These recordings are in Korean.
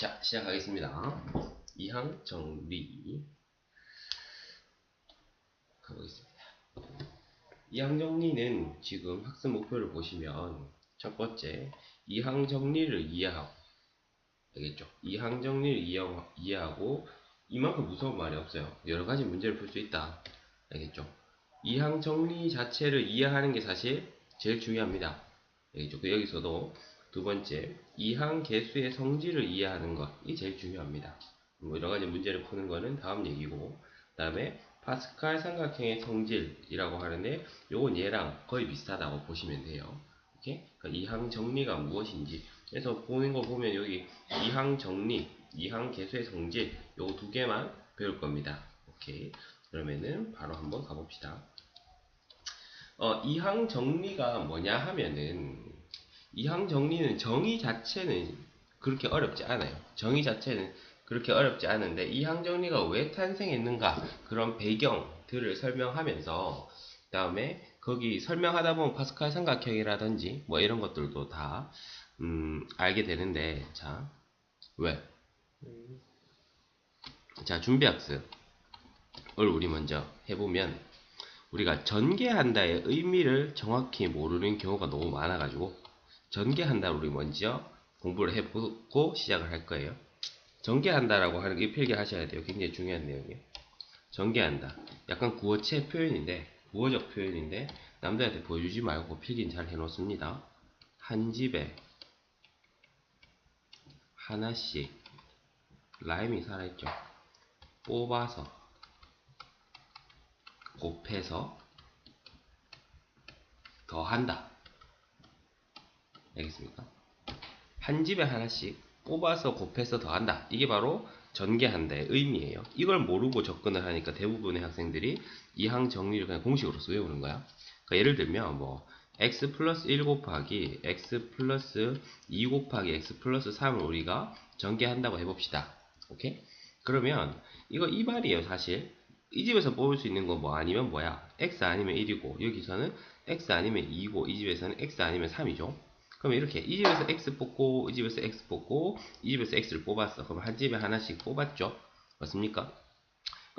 자, 시작하겠습니다. 이항 정리 가보겠습니다. 이항 정리는 지금 학습 목표를 보시면 첫 번째, 이항 정리를 이해하고, 알겠죠? 이항 정리를 이해하고 이만큼 무서운 말이 없어요. 여러 가지 문제를 풀 수 있다. 알겠죠? 이항 정리 자체를 이해하는 게 사실 제일 중요합니다. 알겠죠? 여기서도 두 번째, 이항 계수의 성질을 이해하는 것이 제일 중요합니다. 뭐 여러 가지 문제를 푸는 거는 다음 얘기고, 그 다음에 파스칼 삼각형의 성질이라고 하는데, 요건 얘랑 거의 비슷하다고 보시면 돼요. 오케이? 그러니까 이항 정리가 무엇인지. 그래서 보는 거 보면 여기 이항 정리, 이항 계수의 성질, 요 두 개만 배울 겁니다. 오케이. 그러면은 바로 한번 가봅시다. 이항 정리가 뭐냐 하면은, 이항 정리는 정의 자체는 그렇게 어렵지 않아요. 정의 자체는 그렇게 어렵지 않은데, 이항 정리가 왜 탄생했는가, 그런 배경들을 설명하면서, 그 다음에 거기 설명하다 보면 파스칼 삼각형이라든지 뭐 이런 것들도 다 알게 되는데, 자, 왜? 자, 준비학습을 우리 먼저 해보면, 우리가 전개한다의 의미를 정확히 모르는 경우가 너무 많아가지고, 전개한다를 우리 먼저 공부를 해보고 시작을 할 거예요. 전개한다라고 하는 게 필기하셔야 돼요. 굉장히 중요한 내용이에요. 전개한다. 약간 구어체 표현인데, 구어적 표현인데, 남들한테 보여주지 말고 필기는 잘 해놓습니다. 한 집에 하나씩 라임이 살아있죠. 뽑아서 곱해서 더한다. 알겠습니까? 한 집에 하나씩 뽑아서 곱해서 더한다. 이게 바로 전개한다의 의미예요. 이걸 모르고 접근을 하니까 대부분의 학생들이 이항 정리를 그냥 공식으로서 외우는 거야. 그러니까 예를 들면 뭐 x 플러스 1 곱하기 x 플러스 2 곱하기 x 플러스 3을 우리가 전개한다고 해봅시다. 오케이? 그러면 이거 이 말이에요. 사실 이 집에서 뽑을 수 있는 건 뭐 아니면 뭐야? x 아니면 1이고, 여기서는 x 아니면 2고, 이 집에서는 x 아니면 3이죠. 그러면 이렇게 이 집에서 x 뽑고, 이 집에서 x 뽑고, 이 집에서 x를 뽑았어. 그럼 한 집에 하나씩 뽑았죠. 맞습니까?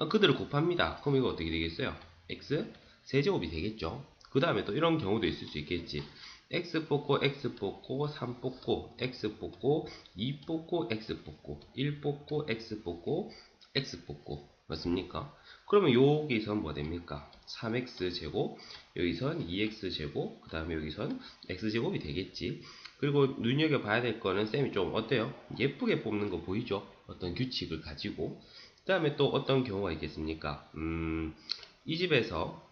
그들을 곱합니다. 그럼 이거 어떻게 되겠어요? x 세제곱이 되겠죠. 그 다음에 또 이런 경우도 있을 수 있겠지. x 뽑고, x 뽑고, 3 뽑고, x 뽑고, 2 뽑고, x 뽑고, 1 뽑고, x 뽑고, x 뽑고. 맞습니까? 그러면 여기선 뭐 됩니까? 3x제곱, 여기선 2x제곱, 그 다음에 여기선 x제곱이 되겠지. 그리고 눈여겨봐야 될 거는 쌤이 좀 어때요? 예쁘게 뽑는 거 보이죠? 어떤 규칙을 가지고. 그 다음에 또 어떤 경우가 있겠습니까? 이 집에서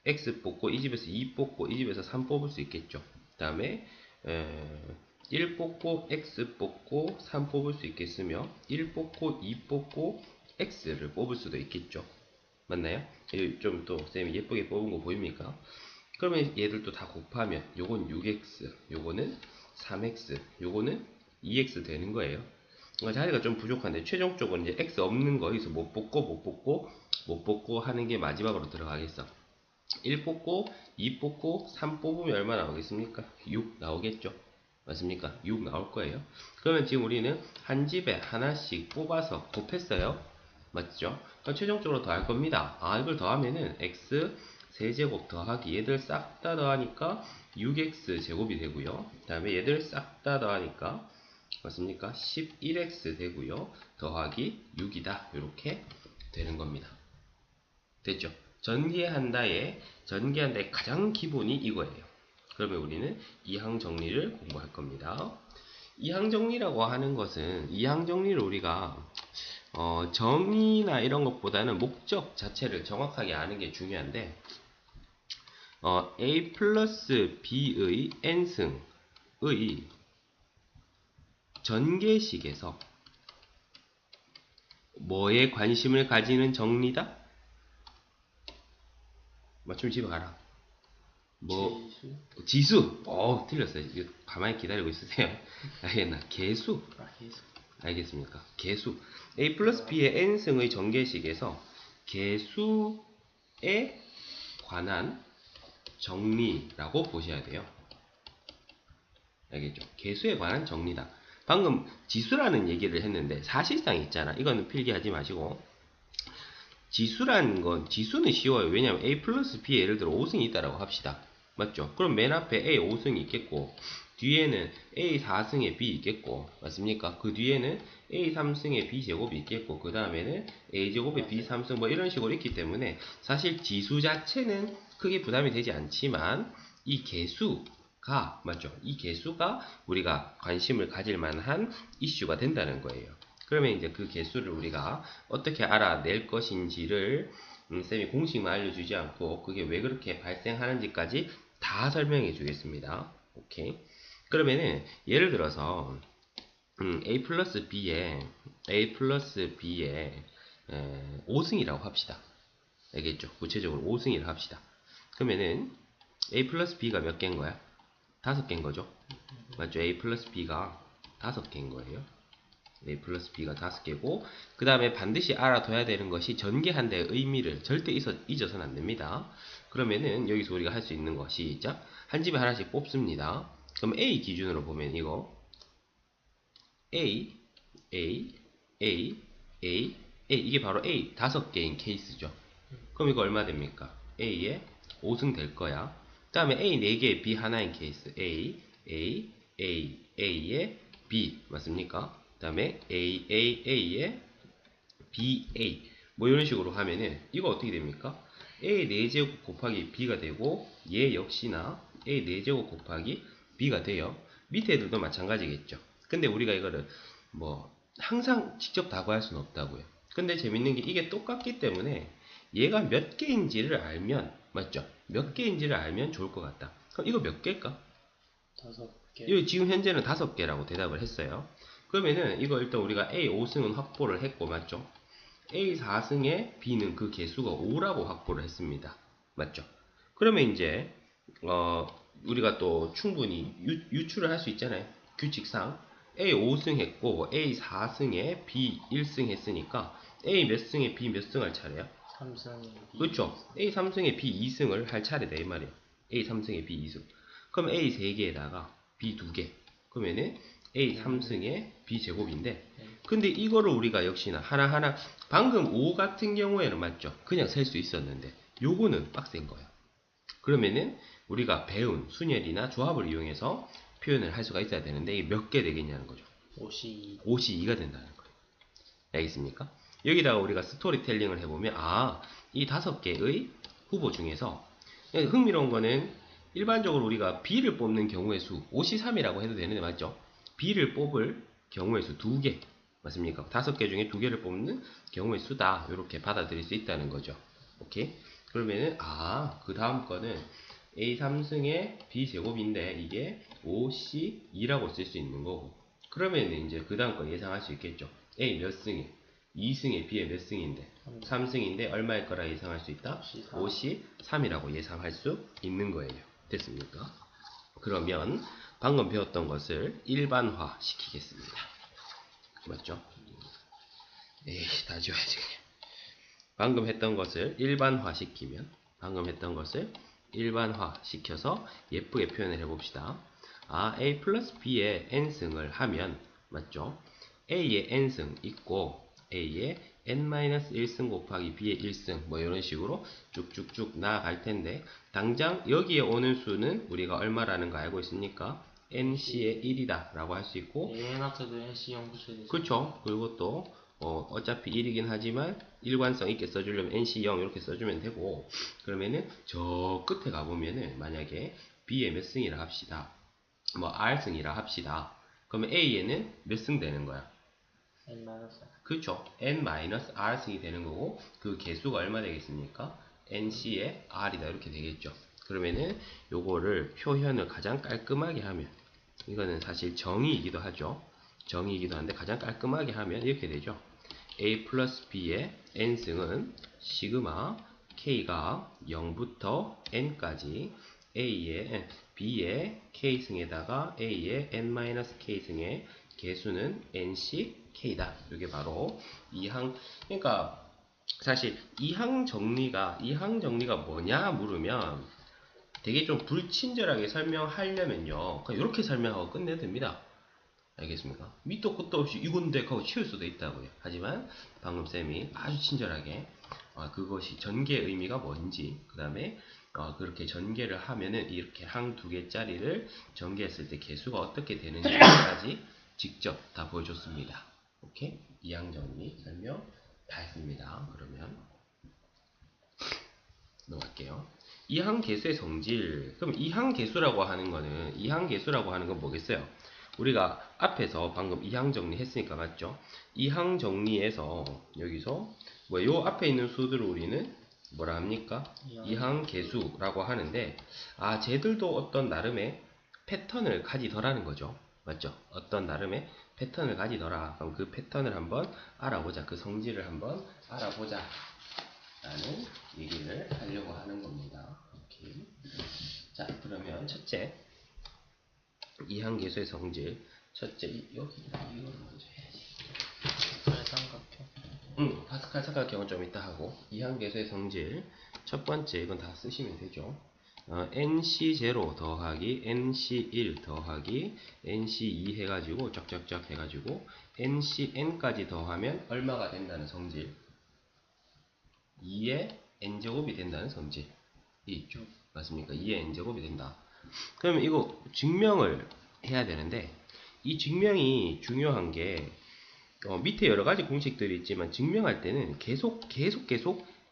x 뽑고, 이 집에서 2 뽑고, 이 집에서 3 뽑을 수 있겠죠. 그 다음에 1 뽑고, x 뽑고, 3 뽑을 수 있겠으며, 1 뽑고, 2 뽑고, x를 뽑을 수도 있겠죠. 맞나요? 좀 또 쌤이 예쁘게 뽑은 거 보입니까? 그러면 얘들도 다 곱하면 요건 6x, 요거는 3x, 요거는 2x 되는 거예요. 그러니까 자리가 좀 부족한데 최종적으로 이제 x 없는 거 여기서 못 뽑고 하는 게 마지막으로 들어가겠어. 1 뽑고 2 뽑고 3 뽑으면 얼마 나오겠습니까? 6 나오겠죠. 맞습니까? 6 나올 거예요. 그러면 지금 우리는 한 집에 하나씩 뽑아서 곱했어요. 맞죠? 그럼 최종적으로 더할 겁니다. 이걸 더하면은 x 세제곱 더하기 얘들 싹 다 더하니까 6x 제곱이 되고요. 그 다음에 얘들 싹 다 더하니까 맞습니까? 11x 되고요. 더하기 6이다. 이렇게 되는 겁니다. 됐죠? 전개한다의 가장 기본이 이거예요. 그러면 우리는 이항 정리를 공부할 겁니다. 이항 정리라고 하는 것은, 이항 정리를 우리가 정의나 이런 것보다는 목적 자체를 정확하게 아는 게 중요한데, a 플러스 b의 n승의 전개식에서 뭐에 관심을 가지는 정리다? 맞춤 집에 가라. 뭐 지수. 틀렸어요. 이거 가만히 기다리고 있으세요. 알겠나? 개수. 개수. 알겠습니까? 개수. a 플러스 b의 n승의 전개식에서 개수에 관한 정리라고 보셔야 돼요. 알겠죠? 개수에 관한 정리다. 방금 지수라는 얘기를 했는데 사실상 있잖아. 이거는 필기하지 마시고 지수라는 건 지수는 쉬워요. 왜냐하면 A 플러스 B에 예를 들어 5승이 있다라고 합시다. 맞죠? 그럼 맨 앞에 A 5승이 있겠고 뒤에는 A 4승에 B 있겠고 맞습니까? 그 뒤에는 A 3승에 B 제곱이 있겠고 그 다음에는 A 제곱에 B 3승 뭐 이런 식으로 있기 때문에 사실 지수 자체는 크게 부담이 되지 않지만 이 개수가 맞죠? 이 개수가 우리가 관심을 가질 만한 이슈가 된다는 거예요. 그러면 이제 그 개수를 우리가 어떻게 알아낼 것인지를 쌤이 공식만 알려주지 않고 그게 왜 그렇게 발생하는지까지 다 설명해 주겠습니다. 오케이. 그러면은 예를 들어서 A 플러스 B에 5승이라고 합시다. 알겠죠? 구체적으로 5승이라고 합시다. 그러면은 A 플러스 B가 몇 개인 거야? 5개인 거죠? 맞죠? A 플러스 B가 5개인 거예요. A 플러스 B가 5개고 그 다음에 반드시 알아둬야 되는 것이 전개한 데의 의미를 절대 잊어서는 안 됩니다. 그러면은 여기서 우리가 할 수 있는 거 시작 한 집에 하나씩 뽑습니다. 그럼 A 기준으로 보면 이거 A 이게 바로 A 5개인 케이스죠. 그럼 이거 얼마 됩니까? A에 5승 될 거야. 그 다음에 A 4개 B 하나인 케이스 A에 B 맞습니까? 그 다음에 A에 BA 뭐 이런 식으로 하면은 이거 어떻게 됩니까? A 4제곱 곱하기 B가 되고 얘 역시나 A 4제곱 곱하기 B가 돼요. 밑에 애들도 마찬가지겠죠. 근데 우리가 이거를 뭐 항상 직접 다 구할 수는 없다고요. 근데 재밌는 게 이게 똑같기 때문에 얘가 몇 개인지를 알면 맞죠? 몇 개인지를 알면 좋을 것 같다. 그럼 이거 몇 개일까? 5개. 이거 지금 현재는 5개라고 대답을 했어요. 그러면은 이거 일단 우리가 A 5승은 확보를 했고 맞죠? A 4승에 B는 그 개수가 5라고 확보를 했습니다. 맞죠? 그러면 이제 우리가 또 충분히 유출을 할 수 있잖아요. 규칙상 A 5승 했고 A 4승에 B 1승 했으니까 A 몇 승에 B 몇 승 할 차례야? 3승. 그렇죠. A 3승에 B 2승을 할 차례다 이 말이야. A 3승에 B 2승. 그럼 A 3개에다가 B 2개. 그러면은 A 3승에 B 제곱인데 근데 이거를 우리가 역시나 하나하나 방금 5 같은 경우에는 맞죠? 그냥 셀 수 있었는데 요거는 빡센 거예요. 그러면은 우리가 배운 순열이나 조합을 이용해서 표현을 할 수가 있어야 되는데 이게 몇 개 되겠냐는 거죠. 52. 52가 된다는 거예요. 알겠습니까? 여기다가 우리가 스토리텔링을 해보면 이 5개의 후보 중에서 흥미로운 거는 일반적으로 우리가 B를 뽑는 경우의 수 53이라고 해도 되는데 맞죠? B를 뽑을 경우의 수 2개 맞습니까? 5개 중에 2개를 뽑는 경우의 수다 이렇게 받아들일 수 있다는 거죠. 오케이? 그러면은 그 다음 거는 A 3승의 B 제곱인데 이게 5C2라고 쓸 수 있는 거고 그러면 이제 그 다음 거 예상할 수 있겠죠. A 몇 승에 2승에 B에 몇 승인데 3승인데 얼마일 거라 예상할 수 있다? 53이라고 예상할 수 있는 거예요. 됐습니까? 그러면 방금 배웠던 것을 일반화 시키겠습니다. 맞죠? 에이 다 지워야지 그냥. 방금 했던 것을 일반화 시키면 일반화 시켜서 예쁘게 표현을 해봅시다. A 플러스 B의 n승을 하면 맞죠? A의 n승 있고 A의 n-1승 곱하기 B의 1승 뭐 이런 식으로 쭉쭉쭉 나아갈 텐데 당장 여기에 오는 수는 우리가 얼마라는 거 알고 있습니까? NC의 1이다 라고 할 수 있고 얘한테도 NC 0 붙여야 되죠. 그렇죠. 그리고 또 어차피 1이긴 하지만 일관성 있게 써주려면 NC0 이렇게 써주면 되고 그러면은 저 끝에 가보면은 만약에 B에 몇 승이라 합시다. 뭐 R승이라 합시다. 그러면 A에는 몇 승 되는 거야? N-R. 그렇죠. N-R승이 되는 거고 그 개수가 얼마 되겠습니까? NC의 R이다 이렇게 되겠죠. 그러면은 요거를 표현을 가장 깔끔하게 하면 이거는 사실 정의이기도 하죠. 정의이기도 한데 가장 깔끔하게 하면 이렇게 되죠. A 플러스 B의 n승은 시그마 K가 0부터 n까지 A의 B의 K승에다가 A의 n-K승의 개수는 NC K다. 이게 바로 그러니까 사실 이항 정리가 뭐냐 물으면 되게 좀 불친절하게 설명하려면요, 그냥 이렇게 설명하고 끝내도 됩니다. 알겠습니까? 밑도 끝도 없이 이건데 하고 치울 수도 있다고요. 하지만 방금 쌤이 아주 친절하게 그것이 전개의 의미가 뭔지, 그 다음에 그렇게 전개를 하면은 이렇게 항 두 개짜리를 전개했을 때 개수가 어떻게 되는지까지 직접 다 보여줬습니다. 오케이? 이항 정리 설명 다 했습니다. 그러면 넘어갈게요. 이항 개수의 성질. 그럼 이항 개수라고 하는 건 뭐겠어요? 우리가 앞에서 방금 이항 정리 했으니까 맞죠? 이항 정리에서 여기서 요 앞에 있는 수들을 우리는 뭐라 합니까? 이항 개수라고 하는데, 쟤들도 어떤 나름의 패턴을 가지더라는 거죠. 맞죠? 어떤 나름의 패턴을 가지더라. 그럼 그 패턴을 한번 알아보자. 그 성질을 한번 알아보자. 라는 얘기를 하려고 하는 겁니다. 오케이. 자, 그러면 첫째, 이항계수의 성질. 첫째, 여기 이거를 먼저 해야지. 파스칼 삼각형은 좀 이따 하고, 이항계수의 성질. 첫 번째, 이건 다 쓰시면 되죠. NC0 더하기 NC1 더하기 NC2 해가지고 쫙쫙쫙 해가지고 NCn까지 더하면 얼마가 된다는 성질? 2의 n제곱이 된다는 성질이 있죠. 맞습니까? 2의 n제곱이 된다. 그러면 이거 증명을 해야 되는데, 이 증명이 중요한 게 밑에 여러 가지 공식들이 있지만 증명할 때는 계속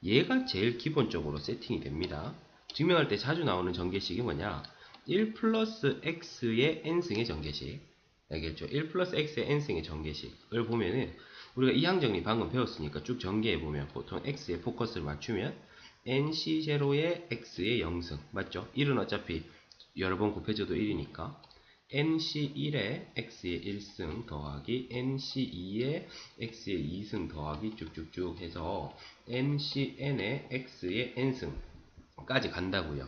얘가 제일 기본적으로 세팅이 됩니다. 증명할 때 자주 나오는 전개식이 뭐냐? 1 플러스 x의 n승의 전개식. 알겠죠? 1 플러스 x의 n승의 전개식을 보면은 우리가 이항정리 방금 배웠으니까 쭉 전개해보면 보통 x에 포커스를 맞추면 nc0의 x의 0승 맞죠? 1은 어차피 여러 번 곱해줘도 1이니까 nc1의 x의 1승 더하기 nc2의 x의 2승 더하기 쭉쭉쭉 해서 ncn의 x의 n승까지 간다고요.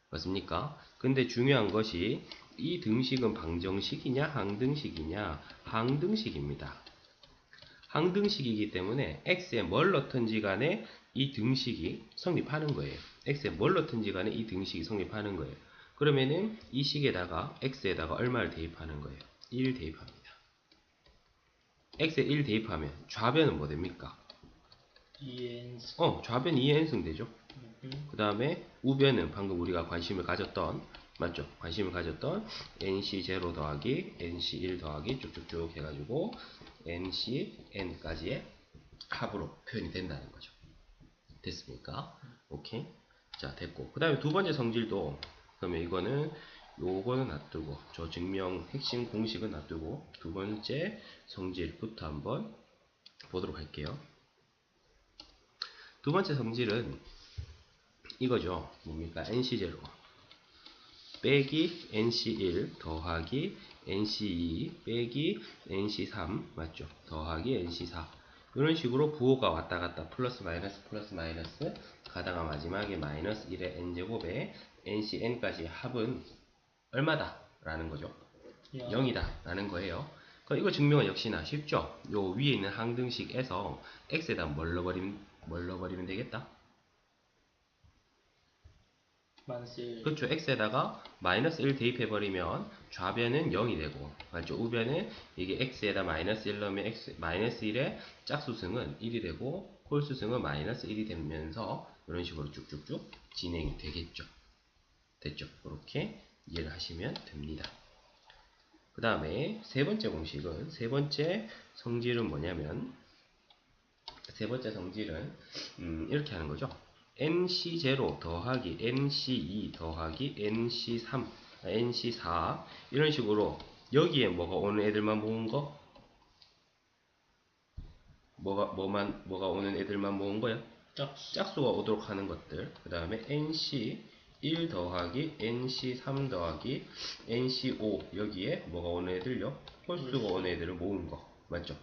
맞습니까? 근데 중요한 것이 이 등식은 방정식이냐 항등식이냐? 항등식입니다. 항등식이기 때문에 x에 뭘 넣든지 간에 이 등식이 성립하는 거예요. x에 뭘 넣든지 간에 이 등식이 성립하는 거예요. 그러면은 이 식에다가 x에다가 얼마를 대입하는 거예요? 1 대입합니다. x에 1 대입하면 좌변은 뭐 됩니까? 2n승. 좌변 2n승 되죠. 그 다음에 우변은 방금 우리가 관심을 가졌던, 맞죠? 관심을 가졌던 nc0 더하기 nc1 더하기 쭉쭉쭉 해가지고 ncn까지의 합으로 표현이 된다는 거죠. 됐습니까? 오케이. 자, 됐고. 그 다음에 두 번째 성질도, 그러면 요거는 놔두고, 저 증명 핵심 공식은 놔두고, 두 번째 성질부터 한번 보도록 할게요. 두 번째 성질은 이거죠. 뭡니까? NC0 빼기 NC1 더하기 NC2 빼기 NC3 맞죠? 더하기 NC4 이런 식으로 부호가 왔다 갔다 플러스 마이너스 가다가 마지막에 마이너스 1의 n제곱에 NCn까지 합은 얼마다? 라는 거죠. 0이다 라는 거예요. 그럼 이거 증명은 역시나 쉽죠? 요 위에 있는 항등식에서 x에다 뭘 넣어버리면 되겠다? 그렇죠. x에다가 마이너스 1 대입해버리면 좌변은 0이 되고, 맞죠? 우변은 이게 x에다 마이너스 1 넣으면 마이너스 1의 짝수승은 1이 되고, 홀수승은 마이너스 1이 되면서 이런 식으로 쭉쭉쭉 진행이 되겠죠. 됐죠? 그렇게 이해를 하시면 됩니다. 그 다음에 세 번째 성질은 뭐냐면, 이렇게 하는 거죠. nc0 더하기 nc2 더하기 nc4 이런 식으로 여기에 뭐가 오는 애들만 모은 거? 뭐가 오는 애들만 모은 거야? 짝수가 오도록 하는 것들. 그 다음에 nc1 더하기 nc3 더하기 nc5 여기에 뭐가 오는 애들요? 홀수가 오는 애들을 모은 거. 맞죠?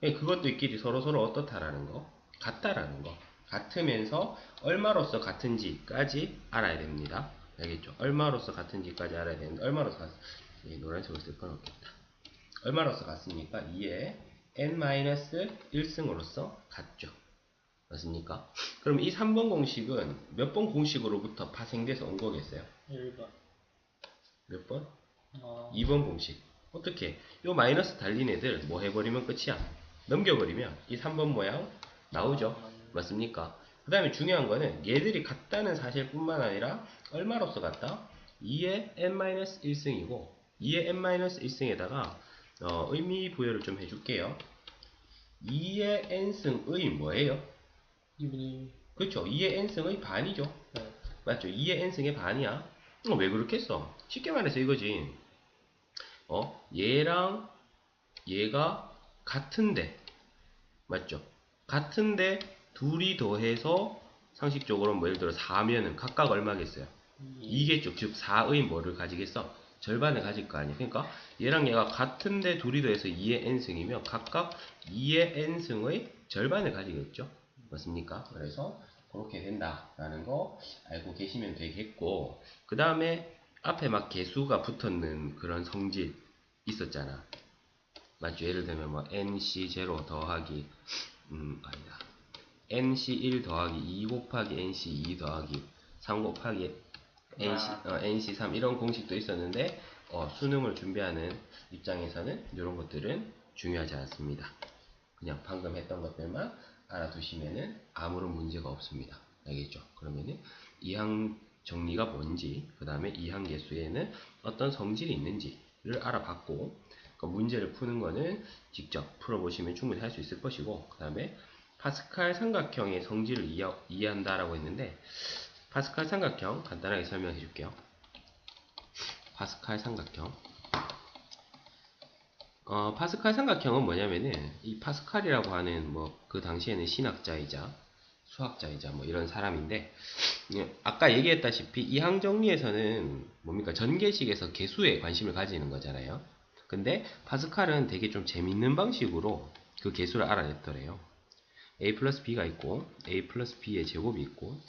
그것들끼리 서로서로 어떻다라는 거? 같다라는 거. 같으면서 얼마로서 같은지까지 알아야 됩니다. 알겠죠? 얼마로서 같은지까지 알아야 되는데, 노란색으로 쓸 건 없겠다. 얼마로서 같습니까? 2에 n-1승으로서 같죠. 맞습니까? 그럼 이 3번 공식은 몇 번 공식으로부터 파생돼서 온 거겠어요? 1번. 몇 번? 어, 2번 공식. 어떻게? 요 마이너스 달린 애들 뭐 해버리면 끝이야. 넘겨버리면 이 3번 모양 나오죠. 맞습니까? 그 다음에 중요한 거는 얘들이 같다는 사실뿐만 아니라 얼마로서 같다? 2의 n-1승이고 2의 n-1승에다가 의미 부여를 좀 해줄게요. 2의 n승의 뭐예요? 2분의 1. 그렇죠. 2의 n승의 반이죠. 네. 맞죠? 2의 n승의 반이야. 왜 그렇게 써? 쉽게 말해서 이거지. 얘랑 얘가 같은데, 맞죠? 같은데 둘이 더해서 상식적으로 뭐 예를 들어 4면은 각각 얼마겠어요? 2겠죠. 즉 4의 뭐를 가지겠어? 절반을 가질 거 아니에요. 그러니까 얘랑 얘가 같은데 둘이 더해서 2의 n승이면 각각 2의 n승의 절반을 가지겠죠. 맞습니까? 그래서 그렇게 된다라는 거 알고 계시면 되겠고, 그 다음에 앞에 막 개수가 붙었는 그런 성질 있었잖아. 맞죠? 예를 들면 뭐 nc0 더하기 아니다. nc1 더하기 2 곱하기 nc2 더하기 3 곱하기 nc3 이런 공식도 있었는데 수능을 준비하는 입장에서는 이런 것들은 중요하지 않습니다. 그냥 방금 했던 것들만 알아두시면은 아무런 문제가 없습니다. 알겠죠? 그러면은 이항 정리가 뭔지, 그 다음에 이항 계수에는 어떤 성질이 있는지를 알아봤고, 그 문제를 푸는 거는 직접 풀어보시면 충분히 할 수 있을 것이고, 그 다음에 파스칼 삼각형의 성질을 이해한다라고 했는데, 파스칼 삼각형 간단하게 설명해 줄게요. 파스칼 삼각형. 파스칼 삼각형은 뭐냐면은 이 파스칼이라고 하는 뭐 그 당시에는 신학자이자 수학자이자 뭐 이런 사람인데, 아까 얘기했다시피 이항 정리에서는 뭡니까 전개식에서 개수에 관심을 가지는 거잖아요. 근데 파스칼은 되게 좀 재밌는 방식으로 그 개수를 알아냈더래요. a 플러스 b가 있고 a 플러스 b의 제곱이 있고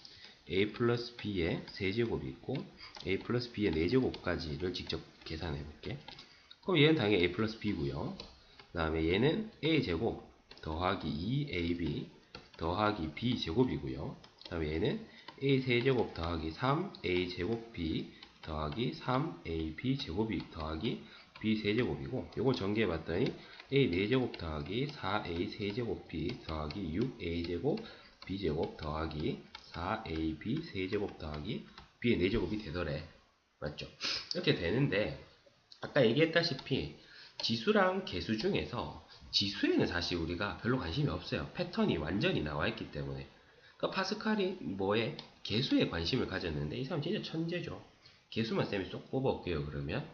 a 플러스 b의 세제곱이 있고 a 플러스 b의 4제곱까지를 직접 계산해 볼게. 그럼 얘는 당연히 a 플러스 b고요. 그 다음에 얘는 a제곱 더하기 2ab 더하기 b제곱이고요. 그 다음에 얘는 a 세제곱 더하기 3a제곱 b 더하기 3ab 제곱이 더하기 b 세제곱이고, 요걸 전개해 봤더니 a 4제곱 더하기 4a 세제곱 b 더하기 6a 제곱 b제곱 더하기 4ab 세제곱 더하기 b의 4제곱이 되더래. 맞죠? 이렇게 되는데, 아까 얘기했다시피 지수랑 개수 중에서 지수에는 사실 우리가 별로 관심이 없어요. 패턴이 완전히 나와 있기 때문에. 그러니까 파스칼이 뭐에? 개수에 관심을 가졌는데 이 사람 진짜 천재죠. 개수만 쌤이 쏙 뽑아올게요. 그러면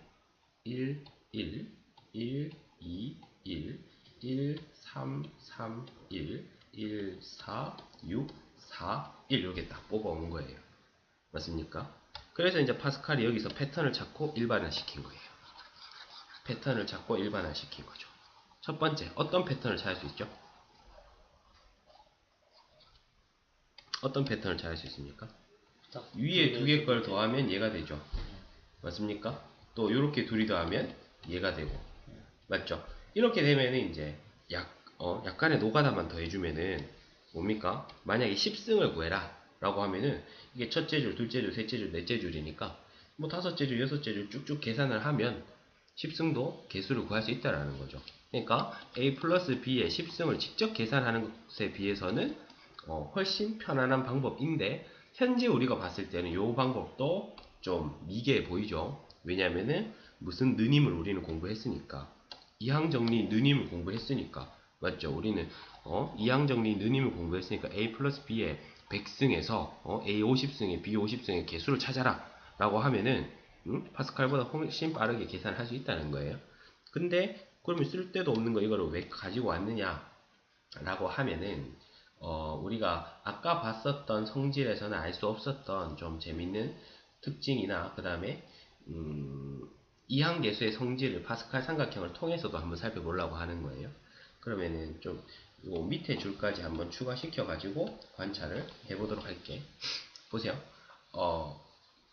1, 1, 1, 2, 1, 1, 3, 3, 1, 1, 4, 6, 4, 1 이렇게 딱 뽑아온 거예요. 맞습니까? 그래서 이제 파스칼이 여기서 패턴을 찾고 일반화시킨 거예요. 패턴을 찾고 일반화시킨 거죠. 첫 번째, 어떤 패턴을 찾을 수 있죠? 어떤 패턴을 찾을 수 있습니까? 위에 두 개 걸 더하면 얘가 되죠. 맞습니까? 또 이렇게 둘이 더하면 얘가 되고, 맞죠? 이렇게 되면은 이제 약간의 노가다만 더해주면은 뭡니까? 만약에 10승을 구해라 라고 하면은 이게 첫째 줄, 둘째 줄, 셋째 줄, 넷째 줄이니까 뭐 다섯째 줄, 여섯째 줄 쭉쭉 계산을 하면 10승도 개수를 구할 수 있다라는 거죠. 그러니까 a 플러스 b의 10승을 직접 계산하는 것에 비해서는 훨씬 편안한 방법인데, 현재 우리가 봤을 때는 이 방법도 좀 미개해 보이죠. 왜냐면은 무슨 느님을 우리는 공부했으니까, 이항정리 느님을 공부했으니까, 맞죠? 우리는 이항정리 느님을 공부했으니까 a 플러스 b의 100승에서 a 50승에 b 50승의 개수를 찾아라 라고 하면은 파스칼보다 훨씬 빠르게 계산을 할 수 있다는 거예요. 근데 그러면 쓸데도 없는 거 이거를 왜 가지고 왔느냐 라고 하면은 우리가 아까 봤었던 성질에서는 알 수 없었던 좀 재밌는 특징이나, 그 다음에 이항계수의 성질을 파스칼 삼각형을 통해서도 한번 살펴보려고 하는 거예요. 그러면은 좀 요 밑에 줄까지 한번 추가시켜 가지고 관찰을 해보도록 할게. 보세요.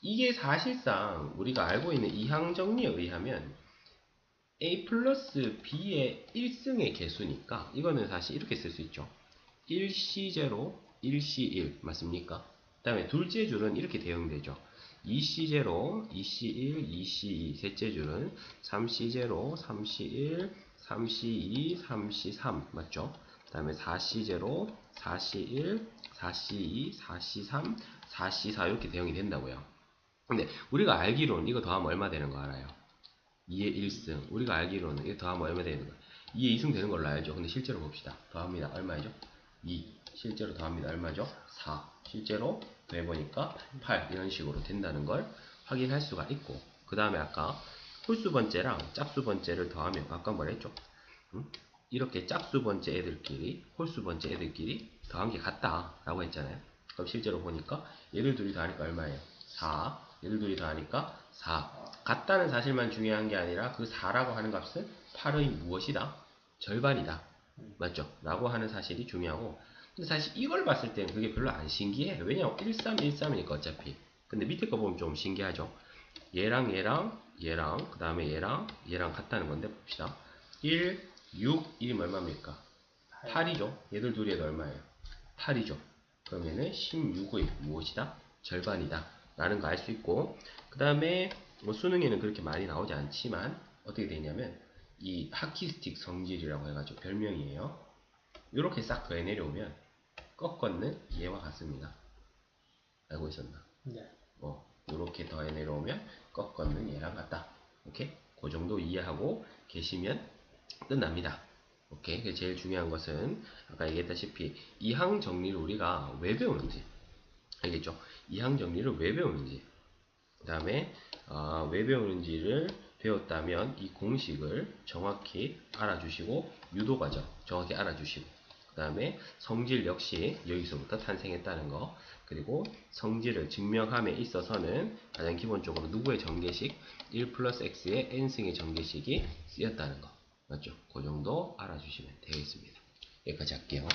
이게 사실상 우리가 알고 있는 이항 정리에 의하면 a 플러스 b의 1승의 개수니까 이거는 사실 이렇게 쓸 수 있죠. 1C0 1C1 맞습니까? 그 다음에 둘째 줄은 이렇게 대응되죠. 2C0, 2C1, 2C2 셋째 줄은 3C0, 3C1, 3C2, 3C3 맞죠? 그 다음에 4C0, 4C1, 4C2, 4C3, 4C4 이렇게 대응이 된다고요. 근데 우리가 알기로는 이거 더하면 얼마 되는 거 알아요? 2의 1승. 우리가 알기로는 이거 더하면 얼마 되는 거? 2의 2승 되는 걸로 알죠. 근데 실제로 봅시다. 더합니다. 얼마죠? 2. 실제로 더합니다. 얼마죠? 4. 실제로 더해보니까 8. 이런 식으로 된다는 걸 확인할 수가 있고, 그 다음에 아까 홀수 번째랑 짝수 번째를 더하면 아까 뭐라 했죠? 이렇게 짝수 번째 애들끼리 홀수 번째 애들끼리 더한 게 같다 라고 했잖아요. 그럼 실제로 보니까 얘들 둘이 더하니까 얼마예요? 4. 얘들 둘이 더하니까 4. 같다는 사실만 중요한 게 아니라 그 4라고 하는 값은 8의 무엇이다? 절반이다. 맞죠? 라고 하는 사실이 중요하고, 근데 사실 이걸 봤을 때는 그게 별로 안 신기해요. 왜냐면 1313이니까 어차피. 근데 밑에 거 보면 좀 신기하죠? 얘랑 얘랑 얘랑 그 다음에 얘랑 얘랑 같다는 건데 봅시다. 1, 6, 1이면 얼마입니까? 8이죠. 얘들 둘이 해도 얼마예요? 8이죠. 그러면은 16의 무엇이다? 절반이다. 라는 거 알 수 있고, 그 다음에 뭐 수능에는 그렇게 많이 나오지 않지만 어떻게 되냐면 이 하키스틱 성질이라고 해가지고 별명이에요. 이렇게 싹 더해 내려오면 꺾었는 얘와 같습니다. 알고 있었나? 네. 이렇게 더해 내려오면 꺾었는 얘랑 같다. 오케이? 그 정도 이해하고 계시면 끝납니다. 오케이? 그래서 제일 중요한 것은 아까 얘기했다시피 이항 정리를 우리가 왜 배우는지 알겠죠? 이항 정리를 왜 배우는지, 그 다음에 왜 배우는지를 배웠다면 이 공식을 정확히 알아주시고 유도 과정 정확히 알아주시고, 그 다음에 성질 역시 여기서부터 탄생했다는 거, 그리고 성질을 증명함에 있어서는 가장 기본적으로 누구의 전개식? 1 플러스 x의 n승의 전개식이 쓰였다는 거 맞죠? 그 정도 알아주시면 되겠습니다. 여기까지 할게요.